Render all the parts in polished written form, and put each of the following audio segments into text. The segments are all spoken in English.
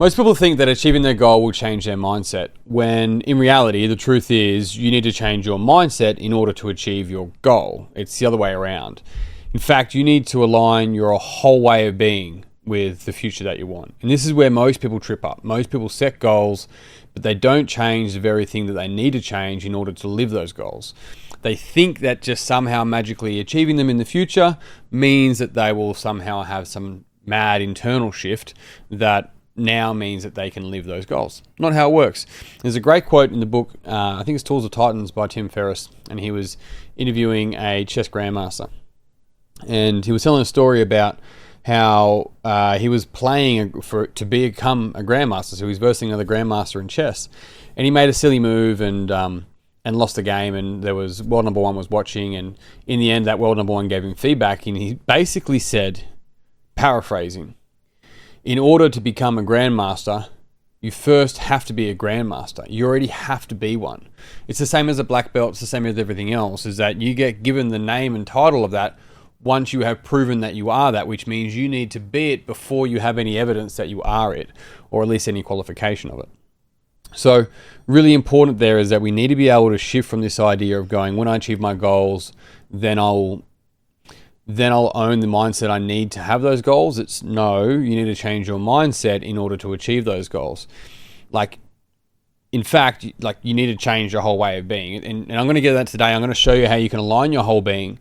Most people think that achieving their goal will change their mindset, when in reality, the truth is you need to change your mindset in order to achieve your goal. It's the other way around. In fact, you need to align your whole way of being with the future that you want. And this is where most people trip up. Most people set goals, but they don't change the very thing that they need to change in order to live those goals. They think that just somehow magically achieving them in the future means that they will somehow have some mad internal shift that now means that they can live those goals. Not how it works. There's a great quote in the book, I think it's Tools of Titans by Tim Ferriss, and he was interviewing a chess grandmaster. And he was telling a story about how he was playing to become a grandmaster, so he was versing another grandmaster in chess. And he made a silly move and lost the game, and there was world number one was watching, and in the end that world number one gave him feedback, and he basically said, paraphrasing, in order to become a grandmaster, you first have to be a grandmaster. You already have to be one. It's the same as a black belt. It's the same as everything else, is that you get given the name and title of that once you have proven that you are that, which means you need to be it before you have any evidence that you are it, or at least any qualification of it. So really important there is that we need to be able to shift from this idea of going, when I achieve my goals, then I'll own the mindset I need to have those goals. It's no, you need to change your mindset in order to achieve those goals. In fact, you need to change your whole way of being. And I'm going to get that today. I'm going to show you how you can align your whole being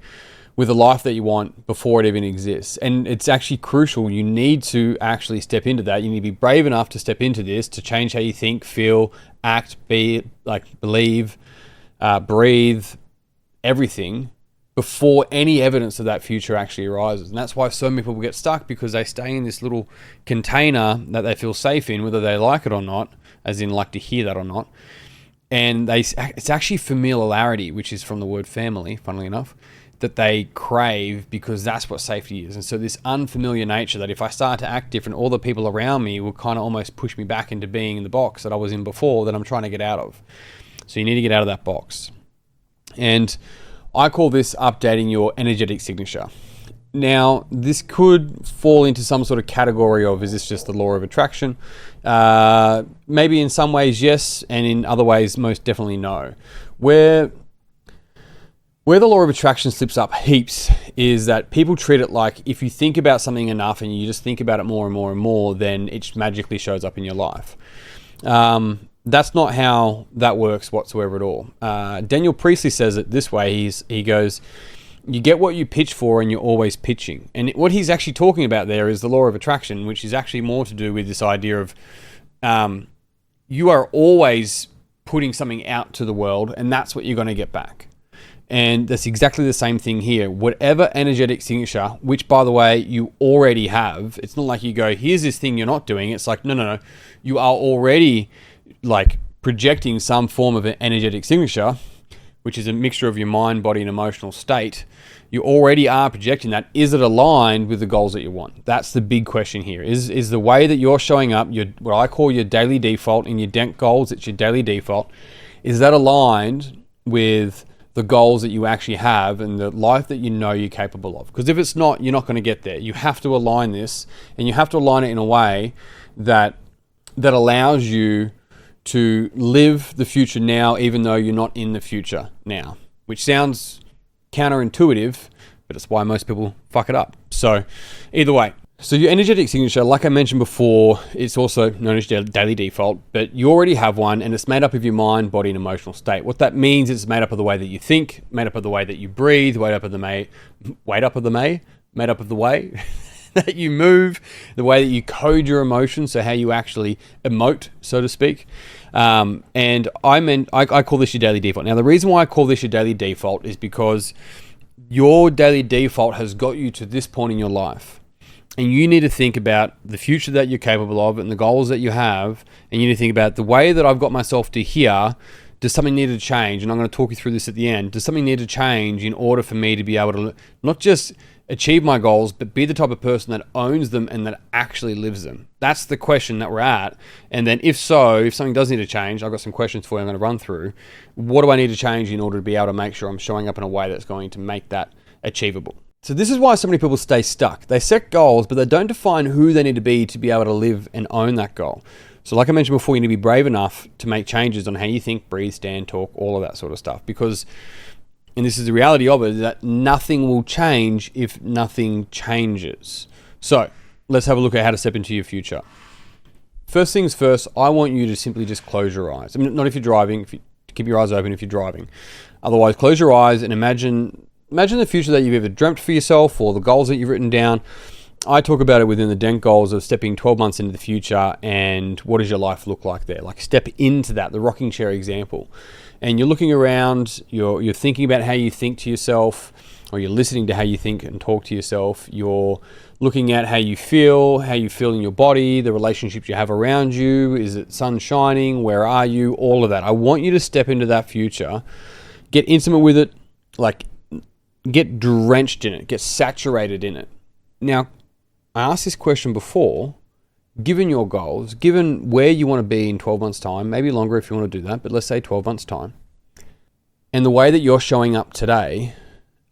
with the life that you want before it even exists. And it's actually crucial. You need to actually step into that. You need to be brave enough to step into this, to change how you think, feel, act, believe, breathe, everything, before any evidence of that future actually arises. And that's why so many people get stuck, because they stay in this little container that they feel safe in, whether they like it or not, as in like to hear that or not. And it's actually familiarity, which is from the word family, funnily enough, that they crave, because that's what safety is. And so this unfamiliar nature, that if I start to act different, all the people around me will kind of almost push me back into being in the box that I was in before, that I'm trying to get out of. So you need to get out of that box. And I call this updating your energetic signature. Now, this could fall into some sort of category of, is this just the law of attraction? Maybe in some ways, yes, and in other ways, most definitely no. Where the law of attraction slips up heaps is that people treat it like, if you think about something enough and you just think about it more and more and more, then it magically shows up in your life. That's not how that works whatsoever at all. Daniel Priestley says it this way. He goes, you get what you pitch for, and you're always pitching. And what he's actually talking about there is the law of attraction, which is actually more to do with this idea of you are always putting something out to the world, and that's what you're going to get back. And that's exactly the same thing here. Whatever energetic signature, which by the way, you already have, it's not like you go, here's this thing you're not doing. It's like, no. You are already projecting some form of an energetic signature, which is a mixture of your mind, body, and emotional state. You already are projecting that. Is it aligned with the goals that you want? That's the big question here. Is the way that you're showing up, what I call your daily default in your DENK goals, it's your daily default, is that aligned with the goals that you actually have and the life that you know you're capable of? Because if it's not, you're not going to get there. You have to align this, and you have to align it in a way that allows you to live the future now, even though you're not in the future now, which sounds counterintuitive, but it's why most people fuck it up. So either way, so your energetic signature, like I mentioned before, it's also known as daily default, but you already have one, and it's made up of your mind, body, and emotional state. What that means is it's made up of the way that you think, made up of the way that you breathe, made up of the way that you move, the way that you code your emotions, so how you actually emote, so to speak. And I call this your daily default. Now, the reason why I call this your daily default is because your daily default has got you to this point in your life. And you need to think about the future that you're capable of and the goals that you have. And you need to think about the way that I've got myself to here. Does something need to change? And I'm going to talk you through this at the end. Does something need to change in order for me to be able to not just achieve my goals, but be the type of person that owns them and that actually lives them? That's the question that we're at. And then if something does need to change, I've got some questions for you I'm going to run through. What do I need to change in order to be able to make sure I'm showing up in a way that's going to make that achievable? So this is why so many people stay stuck. They set goals, but they don't define who they need to be able to live and own that goal. So like I mentioned before, you need to be brave enough to make changes on how you think, breathe, stand, talk, all of that sort of stuff. Because, and this is the reality of it, that nothing will change if nothing changes. So let's have a look at how to step into your future. First things first, I want you to simply just close your eyes. I mean, not if you're driving, keep your eyes open if you're driving. Otherwise, close your eyes and imagine the future that you've ever dreamt for yourself or the goals that you've written down. I talk about it within the DENT goals of stepping 12 months into the future and what does your life look like there? Like step into that, the rocking chair example. And you're looking around, you're thinking about how you think to yourself, or you're listening to how you think and talk to yourself. You're looking at how you feel in your body, the relationships you have around you. Is it sun shining? Where are you? All of that. I want you to step into that future, get intimate with it, like get drenched in it, get saturated in it. Now, I asked this question before, given your goals, given where you want to be in 12 months' time, maybe longer if you want to do that, but let's say 12 months' time, and the way that you're showing up today,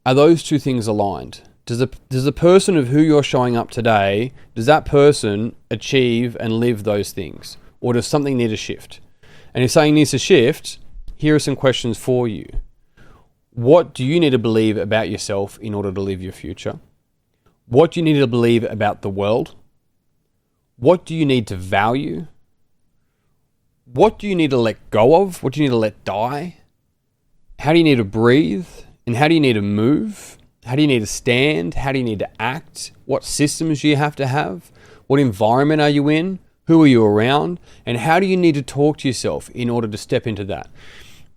are those two things aligned? Does the person of who you're showing up today, does that person achieve and live those things? Or does something need to shift? And if something needs to shift, here are some questions for you. What do you need to believe about yourself in order to live your future? What do you need to believe about the world? What do you need to value? What do you need to let go of? What do you need to let die? How do you need to breathe? And how do you need to move? How do you need to stand? How do you need to act? What systems do you have to have? What environment are you in? Who are you around? And how do you need to talk to yourself in order to step into that?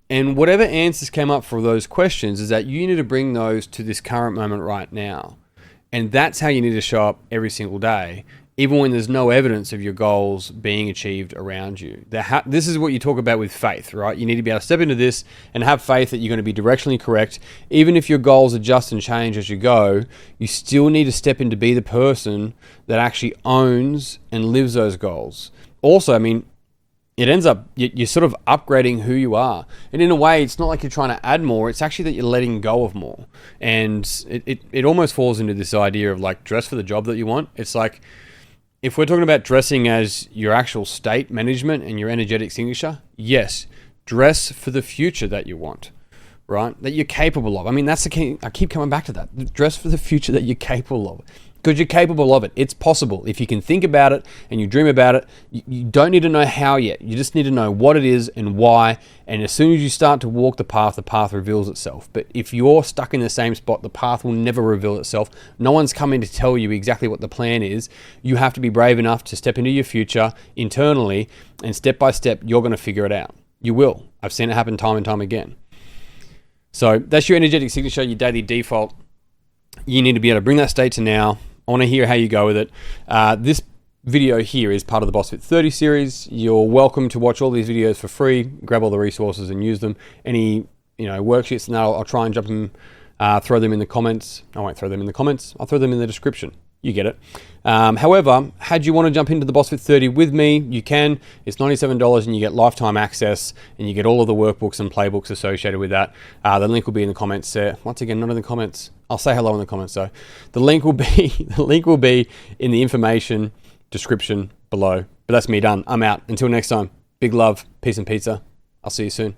And whatever answers came up for those questions is that you need to bring those to this current moment right now. And that's how you need to show up every single day, even when there's no evidence of your goals being achieved around you. This is what you talk about with faith, right? You need to be able to step into this and have faith that you're going to be directionally correct. Even if your goals adjust and change as you go, you still need to step in to be the person that actually owns and lives those goals. Also, I mean, it ends up, you're sort of upgrading who you are. And in a way, it's not like you're trying to add more, it's actually that you're letting go of more. And it almost falls into this idea of like dress for the job that you want. It's like, if we're talking about dressing as your actual state management and your energetic signature, yes, dress for the future that you want, right? That you're capable of. I mean, that's the key. I keep coming back to that. Dress for the future that you're capable of. Because you're capable of it. It's possible. If you can think about it and you dream about it, you don't need to know how yet. You just need to know what it is and why. And as soon as you start to walk the path reveals itself. But if you're stuck in the same spot, the path will never reveal itself. No one's coming to tell you exactly what the plan is. You have to be brave enough to step into your future internally, and step by step, you're going to figure it out. You will. I've seen it happen time and time again. So that's your energetic signature, your daily default. You need to be able to bring that state to now. I want to hear how you go with it. This video here is part of the Boss Fit 30 series. You're welcome to watch all these videos for free, grab all the resources and use them. Any worksheets and that, I'll try and jump them, throw them in the comments. I won't throw them in the comments. I'll throw them in the description. You get it. However, had you want to jump into the Boss Fit 30 with me, you can. It's $97 and you get lifetime access and you get all of the workbooks and playbooks associated with that. The link will be in the comments there. Once again, not in the comments. I'll say hello in the comments though. The link will be in the information description below. But that's me done. I'm out. Until next time, big love, peace and pizza. I'll see you soon.